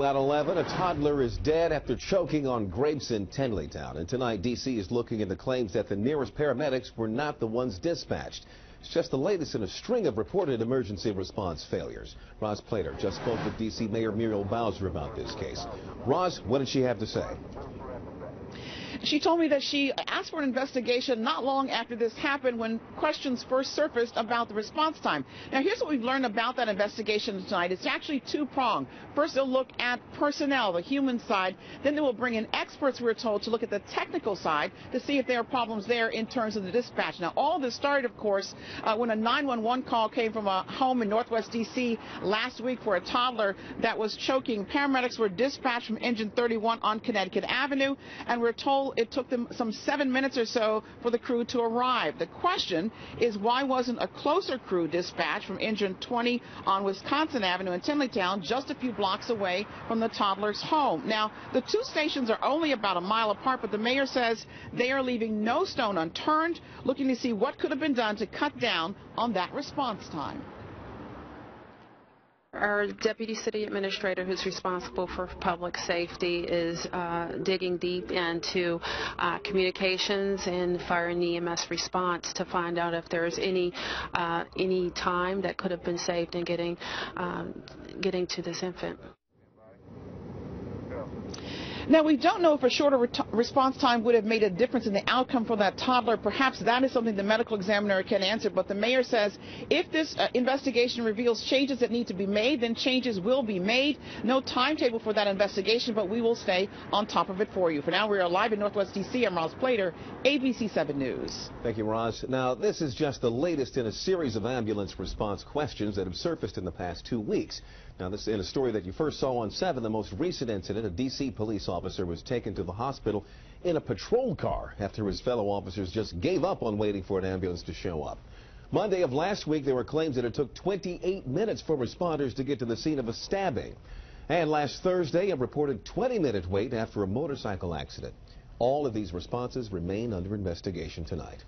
At 11, a toddler is dead after choking on grapes in Tenleytown. And tonight, D.C. is looking into claims that the nearest paramedics were not the ones dispatched. It's just the latest in a string of reported emergency response failures. Roz Plater just spoke with D.C. Mayor Muriel Bowser about this case. Roz, what did she have to say? She told me that she asked for an investigation not long after this happened when questions first surfaced about the response time. Now, here's what we've learned about that investigation tonight. It's actually two-pronged. First, they'll look at personnel, the human side. Then they will bring in experts, we're told, to look at the technical side to see if there are problems there in terms of the dispatch. Now, all this started, of course, when a 911 call came from a home in Northwest D.C. last week for a toddler that was choking. Paramedics were dispatched from Engine 31 on Connecticut Avenue, and we're told it took them some 7 minutes or so for the crew to arrive. The question is, why wasn't a closer crew dispatched from Engine 20 on Wisconsin Avenue in Tenleytown, just a few blocks away from the toddler's home? Now, the two stations are only about a mile apart, but the mayor says they are leaving no stone unturned, looking to see what could have been done to cut down on that response time. Our deputy city administrator, who's responsible for public safety, is digging deep into communications and fire and EMS response to find out if there's any time that could have been saved in getting to this infant. Now, we don't know if a shorter response time would have made a difference in the outcome for that toddler. Perhaps that is something the medical examiner can answer. But the mayor says if this investigation reveals changes that need to be made, then changes will be made. No timetable for that investigation, but we will stay on top of it for you. For now, we are live in Northwest D.C. I'm Roz Plater, ABC 7 News. Thank you, Roz. Now, this is just the latest in a series of ambulance response questions that have surfaced in the past 2 weeks. Now, this is in a story that you first saw on 7, the most recent incident. A D.C. police officer was taken to the hospital in a patrol car after his fellow officers just gave up on waiting for an ambulance to show up. Monday of last week, there were claims that it took 28 minutes for responders to get to the scene of a stabbing. And last Thursday, a reported 20-minute wait after a motorcycle accident. All of these responses remain under investigation tonight.